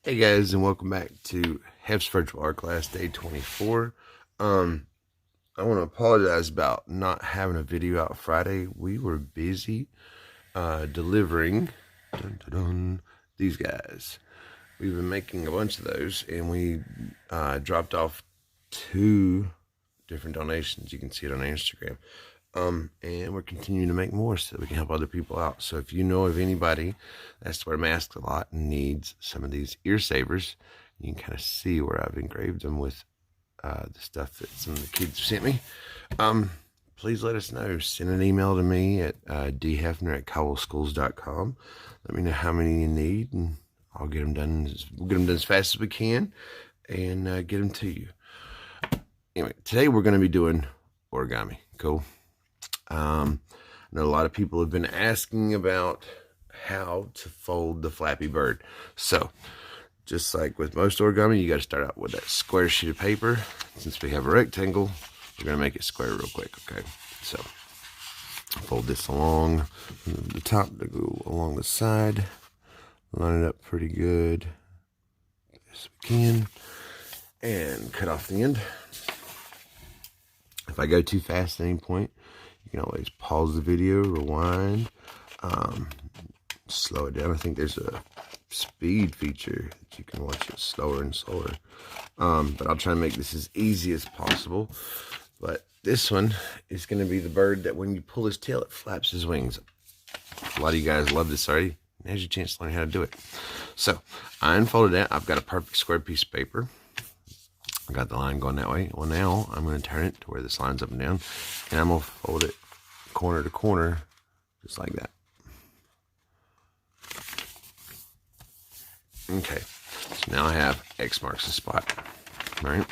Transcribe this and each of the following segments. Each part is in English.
Hey guys, and welcome back to Hef's Virtual Art Class Day 24. I want to apologize about not having a video out Friday. We were busy delivering these guys. We've been making a bunch of those, and we dropped off 2 different donations. You can see it on Instagram. And we're continuing to make more so we can help other people out. So if you know of anybody that's wear masks a lot and needs some of these ear savers, you can kind of see where I've engraved them with the stuff that some of the kids sent me. Please let us know. Send an email to me at dhefner@cowellschools.com. Let me know how many you need, and I'll get them done. We'll get them done as fast as we can and get them to you. Anyway, today we're going to be doing origami. Cool. I know a lot of people have been asking about how to fold the Flappy Bird. So, just like with most origami, you got to start out with that square sheet of paper. Since we have a rectangle, we're going to make it square real quick, okay? So, fold this along from the top to go along the side. Line it up pretty good as we can. And cut off the end. If I go too fast at any point, you can always pause the video, rewind, slow it down. I think there's a speed feature that you can watch it slower and slower. But I'll try and make this as easy as possible. But this one is going to be the bird that when you pull his tail, it flaps his wings. A lot of you guys love this already. Now's your chance to learn how to do it. So I unfolded that. I've got a perfect square piece of paper. I got the line going that way. Well, now I'm going to turn it to where this line's up and down, and I'm going to fold it corner to corner, just like that. Okay, so now I have X marks the spot, right?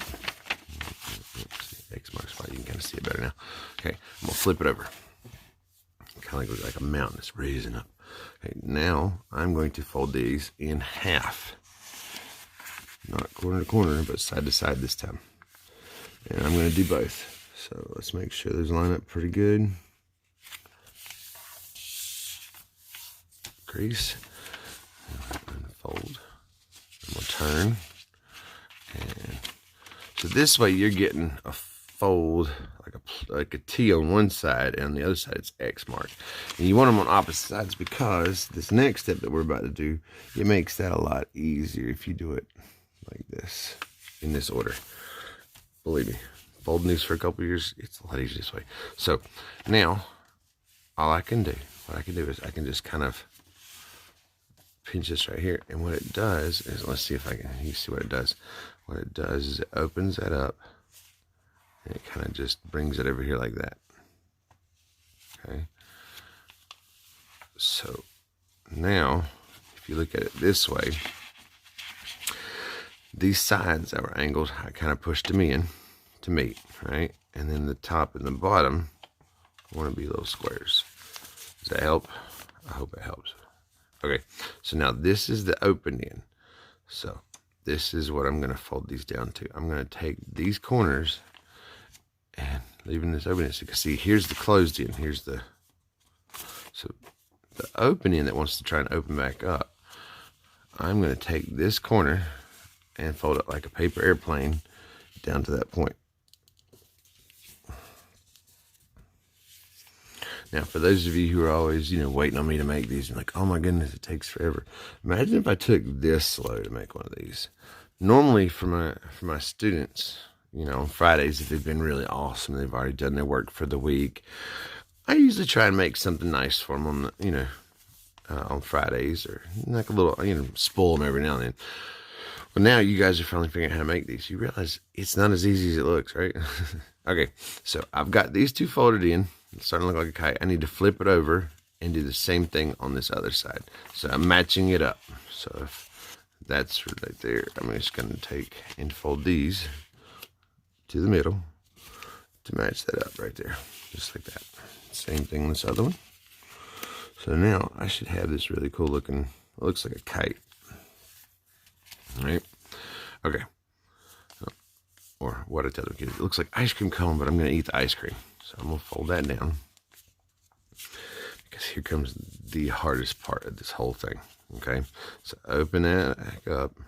X marks the spot, you can kind of see it better now. Okay, I'm going to flip it over. Kind of looks like a mountain that's raising up. Okay, now I'm going to fold these in half. Not corner to corner, but side to side this time. And I'm going to do both. So let's make sure those line up pretty good. Crease. And fold. I'm going to turn. And so this way you're getting a fold like a T on one side, and on the other side it's X mark. And you want them on opposite sides because this next step that we're about to do, it makes that a lot easier if you do it like this, in this order. Believe me, folding these for a couple years, it's a lot easier this way. So now, what I can do is I can just kind of pinch this right here, and what it does is, let's see if I can, you see what it does. What it does is it opens that up, and it kind of just brings it over here like that. Okay. So now, if you look at it this way, these sides that were angled, I kind of pushed them in to meet, right? And then the top and the bottom want to be little squares. Does that help? I hope it helps. Okay, so now this is the open end. So this is what I'm going to fold these down to. I'm going to take these corners and leaving this open end. So you can see, here's the closed end. Here's the, so the open end that wants to try and open back up. I'm going to take this corner and fold it like a paper airplane down to that point. Now, for those of you who are always, waiting on me to make these, and like, oh my goodness, it takes forever. Imagine if I took this slow to make one of these. Normally, for my students, on Fridays, if they've been really awesome, they've already done their work for the week, I usually try and make something nice for them on the, on Fridays, or like a little, spoil them every now and then. Well, now you guys are finally figuring out how to make these. You realize it's not as easy as it looks, right? Okay, so I've got these 2 folded in. It's starting to look like a kite. I need to flip it over and do the same thing on this other side. So I'm matching it up. So if that's right there, I'm just going to take and fold these to the middle to match that up right there. Just like that. Same thing on this other one. So now I should have this really cool looking, it looks like a kite. Right? Okay. Or what I tell the kids, it looks like ice cream cone, but I'm going to eat the ice cream. So I'm going to fold that down. Because here comes the hardest part of this whole thing. Okay? So open that back up.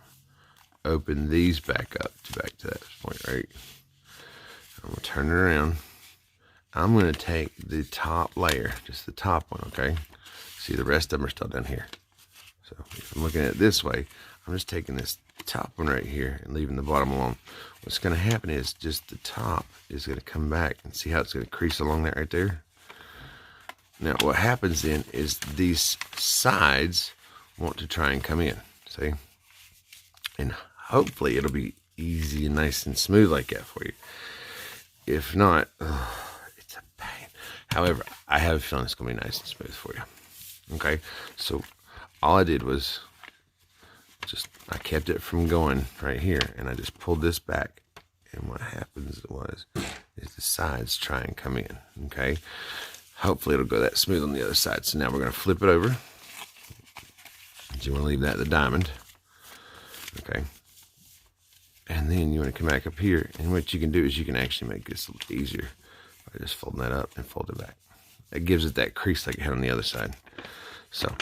open these back up to that point, right? I'm gonna turn it around. I'm gonna take the top layer, just the top one, okay? See, the rest of them are still down here. So if I'm looking at it this way, I'm just taking this top one right here and leaving the bottom alone. What's gonna happen is just the top is gonna come back, and see how it's gonna crease along that right there? Now what happens then is these sides want to try and come in, see? And hopefully it'll be easy and nice and smooth like that for you. If not, it's a pain. However, I have a feeling it's going to be nice and smooth for you. Okay, so all I did was I kept it from going right here, and I just pulled this back. And what happens is the sides try and come in. Okay, hopefully it'll go that smooth on the other side. So now we're going to flip it over. You want to leave that the diamond. Okay. And then you want to come back up here, and what you can do is you can actually make this a little easier by just folding that up and fold it back. It gives it that crease like it had on the other side. So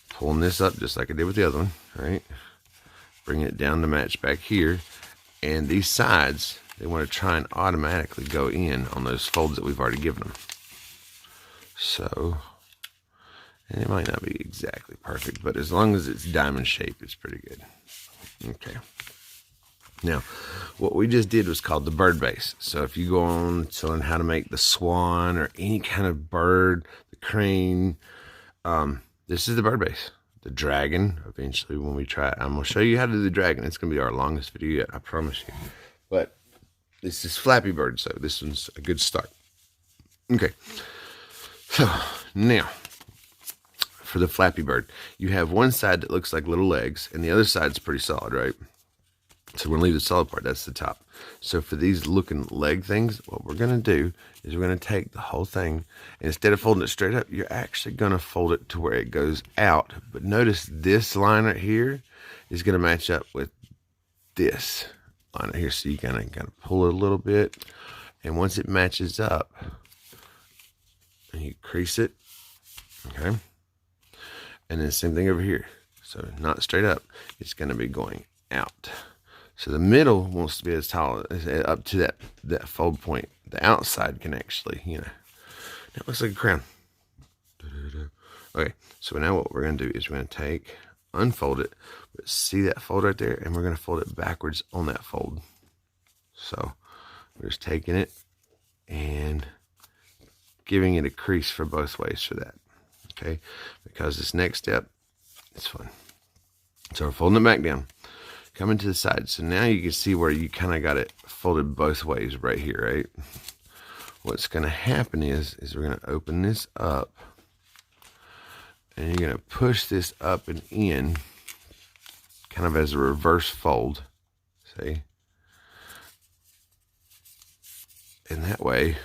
pulling this up just like I did with the other one, right? Bringing it down to match back here, and these sides, they want to try and automatically go in on those folds that we've already given them. So, and it might not be exactly perfect, but as long as it's diamond shaped, it's pretty good. Okay. Now, what we just did was called the bird base. So if you go on to learn how to make the swan or any kind of bird, the crane, this is the bird base. The dragon, eventually when we try it, I'm going to show you how to do the dragon. It's going to be our longest video yet, I promise you. But this is Flappy Bird, so this one's a good start. Okay, so now for the Flappy Bird, you have one side that looks like little legs, and the other side's pretty solid, right? So we're going to leave the solid part, that's the top. So for these looking leg things, what we're going to do is we're going to take the whole thing, and instead of folding it straight up, you're actually going to fold it to where it goes out. But notice this line right here is going to match up with this line right here. So you kind of pull it a little bit, and once it matches up, and you crease it, okay? And then same thing over here. So not straight up, it's going to be going out. So the middle wants to be as tall as up to that fold point. The outside can actually, that looks like a crown. Okay, so now what we're going to do is we're going to unfold it, but see that fold right there, and we're going to fold it backwards on that fold. So we're just taking it and giving it a crease for both ways for that. Okay, because this next step is fun. So we're folding it back down. Coming to the side. So now you can see where you kind of got it folded both ways right here, right? What's going to happen is we're going to open this up, and you're going to push this up and in kind of as a reverse fold. See? And that way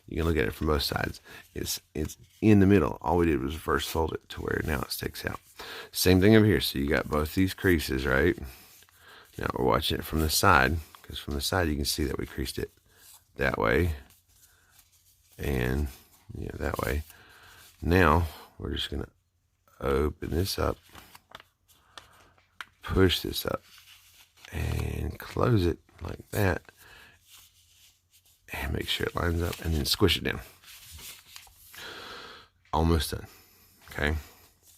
you can look at it from both sides. It's in the middle. All we did was reverse fold it to where now it sticks out. Same thing over here. So you got both these creases, right? Now we're watching it from the side, because from the side you can see that we creased it that way and that way. Now we're just going to open this up, push this up, and close it like that, and make sure it lines up, and then squish it down. Almost done. Okay,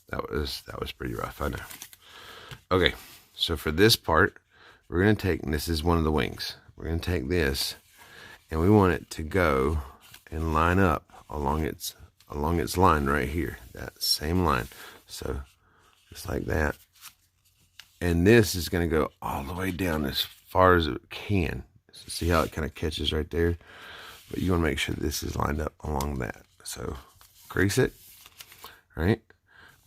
that was pretty rough, I know. Okay, so for this part, we're going to take, and this is one of the wings, we're going to take this, and we want it to go and line up along its line right here, that same line. So just like that, and this is going to go all the way down as far as it can. So see how it kind of catches right there, but you want to make sure this is lined up along that. So crease it, right?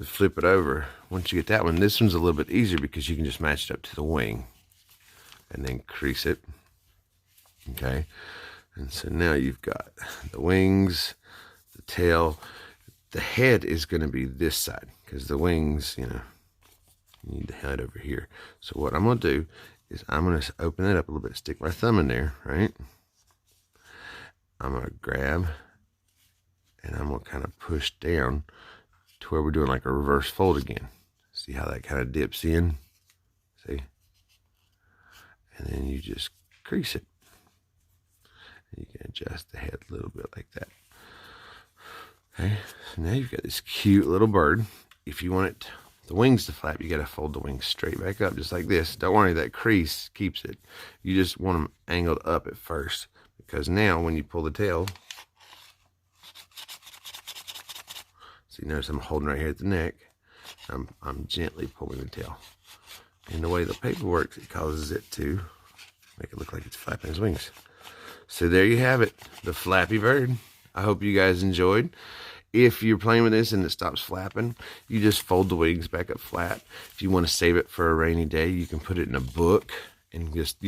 Flip it over. Once you get that one, this one's a little bit easier because you can just match it up to the wing and then crease it. Okay, and so now you've got the wings, the tail. The head is going to be this side because the wings, you need the head over here. So what I'm going to do is I'm going to open it up a little bit, stick my thumb in there, right? I'm going to grab, and I'm going to kind of push down to where we're doing like a reverse fold again. See how that kind of dips in? See? and then you just crease it. You can adjust the head a little bit like that. Okay, so now you've got this cute little bird. If you want the wings to flap, you got to fold the wings straight back up, just like this. Don't worry, that crease keeps it. You just want them angled up at first, because now when you pull the tail, so you notice I'm holding right here at the neck. I'm gently pulling the tail. And the way the paper works, it causes it to make it look like it's flapping his wings. So there you have it, the Flappy Bird. I hope you guys enjoyed. If you're playing with this and it stops flapping, you just fold the wings back up flat. If you want to save it for a rainy day, you can put it in a book and just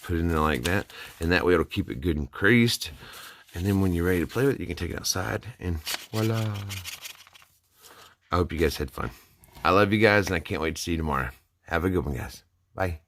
put it in there like that. And that way it'll keep it good and creased. And then when you're ready to play with it, you can take it outside and voila. I hope you guys had fun. I love you guys, and I can't wait to see you tomorrow. Have a good one, guys. Bye.